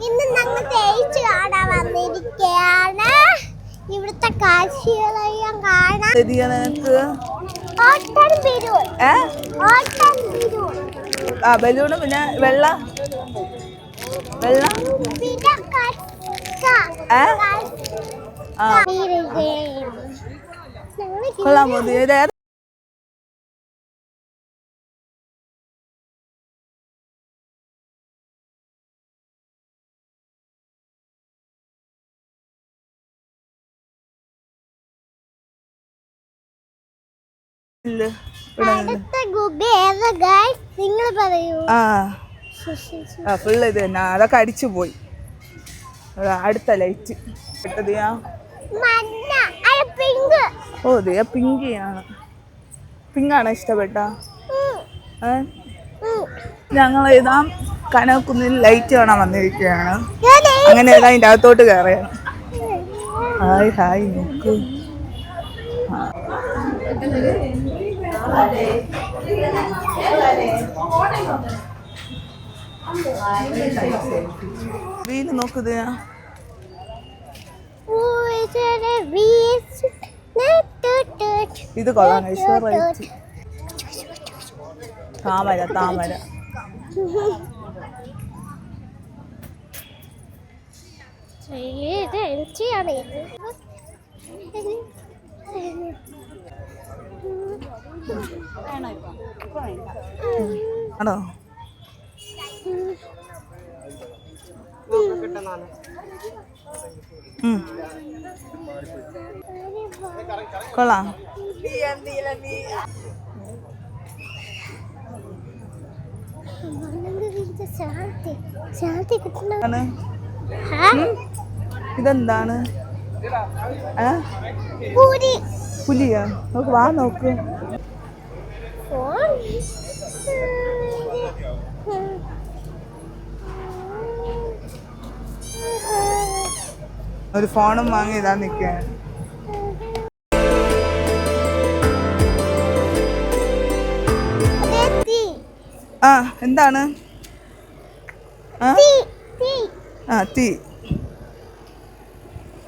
ഇന്ന് ഞങ്ങൾ തേച്ച് കാണാൻ വന്നിരിക്കുകയാണ്. ഇവിടുത്തെ കാഴ്ചകളെല്ലാം കാണാൻ ബലൂണ് പിന്നെ വെള്ള കൊള്ളാമോ? ഫുള്ള് ഇത് തന്നെ, അതൊക്കെ അടിച്ചു പോയി. അടുത്ത ലൈറ്റ് കിട്ടതിയാ. ഓ ഇതേ പിങ്കിയാണ്. പിങ്കാണ് ഇഷ്ടപ്പെട്ട. ഞങ്ങൾ ഇതാ കനകുന്നിൽ ലൈറ്റ് കാണാൻ വന്നിരിക്കുകയാണ്. അങ്ങനെ ഏതാ അതിൻ്റെ അകത്തോട്ട് കയറിയാണ്. ഹായ് ഹായ് നോക്ക്. വീല് നോക്കുത്. ഇത് കൊള്ളാം. താമര താമര. ആണോ? കൊള്ളാം. ഇതെന്താണ്? പുലിയാ? നോക്ക്, വാ നോക്ക്. ഒരു ഫോണും വാങ്ങി ഇതാ നിൽക്കാൻ. ആ എന്താണ്? തീ.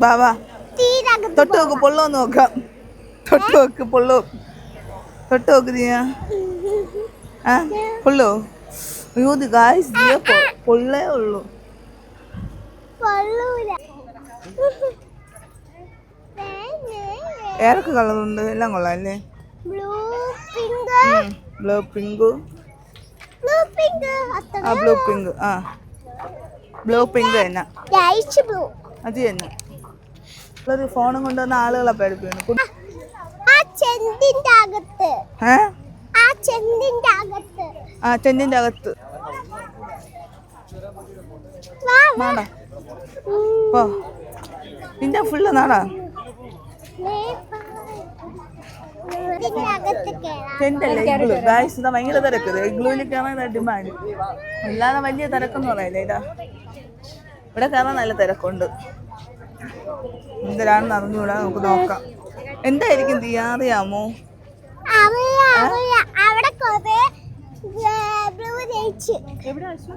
ബാവാ തൊട്ട് നോക്ക്, പൊള്ളോ നോക്കാം. തൊട്ട് നോക്ക്, പൊള്ളോ. തൊട്ട് നോക്ക് നീയാ. പൊള്ളോ? അയ്യോ ഗായ്സ്, പൊള്ളേ ഉള്ളൂ. ഏതൊക്കെ കളറുണ്ട്? എല്ലാം കൊള്ളാം അല്ലേ? Blue pink. Blue pink. Blue pink തന്നെ. അത് തന്നെ. ഒരു ഫോണും കൊണ്ടുവന്ന ആളുകളെ പേടിപ്പിക്കുന്നു. ചെന്നിന്റെ അകത്ത് നാടാ. പോ നിന്റെ ഫുള്ള് നാടാ. ഇഗ്ലു ഗായ്സ്, ഇതാ ഭയങ്കര തിരക്ക്. ഇഗ്ലൂവിൽ കയറാൻ ഡിമാൻഡ്. അല്ലാതെ വലിയ തിരക്കൊന്നും പറയല്ലേ. ഇതാ ഇവിടെ കയറാൻ നല്ല തിരക്കുണ്ട്. എന്തിനാണെന്ന് അറിഞ്ഞൂടാ, നമുക്ക് നോക്കാം. എന്തായിരിക്കും തീ അറിയാമോ?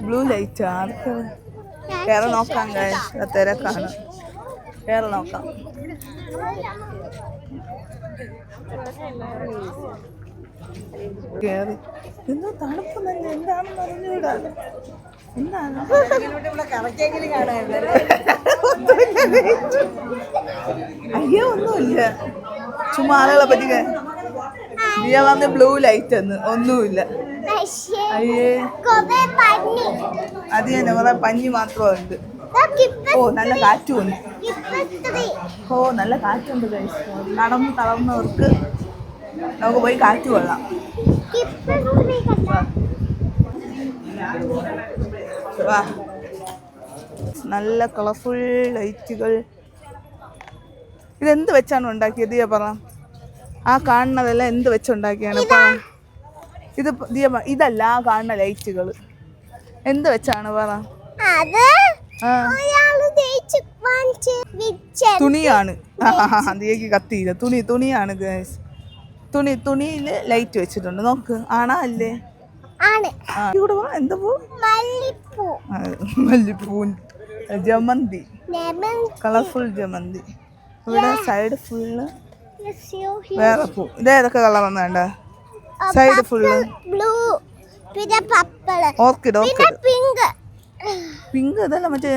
Blue light. ആർക്ക് കയറി നോക്കാം ഗായ്സ്, തിരക്കാണ്. കയറി നോക്കാം. കേറി എന്തോ തണുപ്പ് നല്ല. എന്താണെന്ന് അറിഞ്ഞൂടാ. എന്താണ്? അയ്യോ ഒന്നുമില്ല, ചുമ്മാ ആളുകളെ പറ്റി. ദിയ വന്ന് ബ്ലൂ ലൈറ്റ് എന്ന് ഒന്നുമില്ല. അയ്യേ അത് തന്നെ, കുറെ പഞ്ഞി മാത്രമുണ്ട്. ഓ നല്ല കാറ്റുണ്ട്. ഓ നല്ല കാറ്റുണ്ട് ഗൈസ്. നടന്ന് തളർന്നവർക്ക് നമുക്ക് പോയി കാറ്റ് കൊള്ളാം. വാ, നല്ല കളർഫുൾ ലൈറ്റുകൾ. ഇതെന്ത് വെച്ചാണ് ഉണ്ടാക്കിയത് ദിയ പറ? ആ കാണുന്നതെല്ലാം എന്ത് വെച്ചുണ്ടാക്കിയാണ്? ഇത് ദിയ ഇതല്ല, ആ കാണുന്ന ലൈറ്റുകൾ എന്ത് വെച്ചാണ് പറ? തുണിയാണ്. ദിയക്ക് കത്തിയില്ല. തുണിയാണ് ഗൈസ്. തുണിയിൽ ലൈറ്റ് വെച്ചിട്ടുണ്ട്. നോക്ക്, ആണാ അല്ലേ? ആണ്. ഇവിടെ വാ. എന്താ പൂ? മല്ലിപ്പൂ. മല്ലിപ്പൂ. ജമന്തി. ലെമൺ. കളർഫുൾ ജമന്തി. ഇവിടെ side full Yes, you here. വേറെ പൂ. ഇതേതൊക്കെ കളറാണ് വേണ്ട? സൈഡ് ഫുള്ള് ബ്ലൂ, പിന്നെ പർപ്പിൾ, ഓർക്കിഡ്. പിന്നെ പിങ്ക്. പിങ്ക് ഇതല്ല മറ്റേ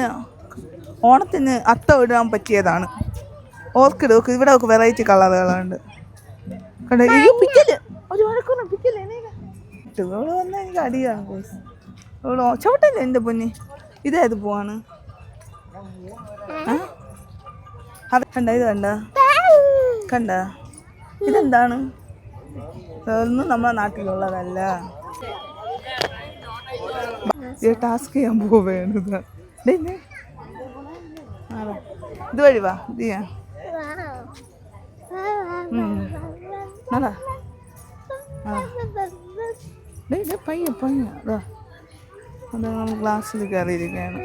ഓണത്തിന് അത്തം ഇടാൻ പറ്റിയതാണ്. ഓർക്കിഡ്. ഇവിടെ ഒക്കെ വെറൈറ്റി കളറുകളുണ്ട്. കണ്ടോ? ഈ പിക്കല് ഒരു വഴക്കൊന്നും പിക്കല്ലേ ഇവിടെ വന്നാൽ എനിക്ക് അടിയാണ്. ഇവിടെ ചവിട്ടല്ലേ എൻ്റെ പൊന്നി. ഇതേത് പോവാണ്? കണ്ട ഇത് കണ്ട കണ്ട ഇതെന്താണ്? ഇതൊന്നും നമ്മുടെ നാട്ടിലുള്ളതല്ല. ടാസ്ക് ചെയ്യാൻ പോവേണ്ടത്. ഇത് വഴി വാ. ഇത് ചെയ്യാം. പയ്യ പയ്യ നമ്മൾ ക്ലാസ്സിൽ കയറിയിരിക്കുകയാണ്.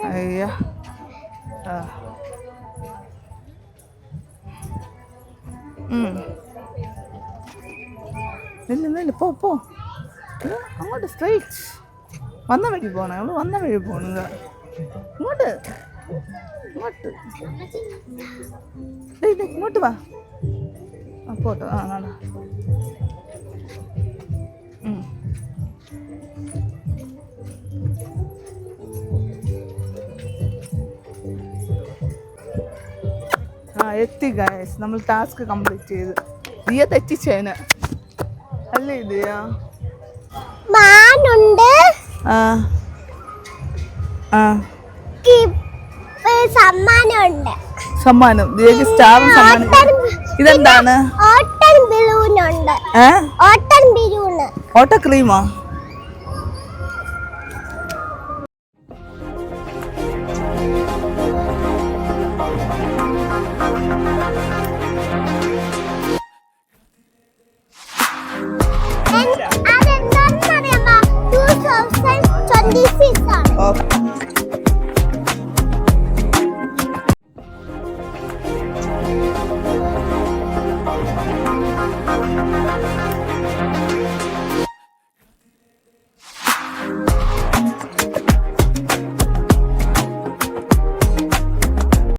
അയ്യ ഇല്ല പോ പോ. അങ്ങോട്ട് സ്ട്രൈറ്റ് വന്ന വഴി പോണേ. അവള് വന്ന വഴി പോണത്. ഇങ്ങോട്ട് ഇങ്ങോട്ട് ഇങ്ങോട്ട് വാ. പോട്ടോ. നാടാ. എത്തി ഗൈസ്. നമ്മൾ ടാസ്ക് കംപ്ലീറ്റ് ചെയ്ത്. ദിയ തെറ്റിച്ചേന് അല്ലേ? ദിയ മാനുണ്ട്. സമ്മാനമുണ്ട്. സമ്മാനം. ദിയക്ക് സ്റ്റാറും സമ്മാനം. ഇതെന്താണ്? ഓട്ടൻ ബലൂനുണ്ട്. ഓട്ടൻ ബലൂണ്. ഓട്ട ക്രീമാ? അതെന്താണെന്നറിയാമോ? 2026 ആണ്.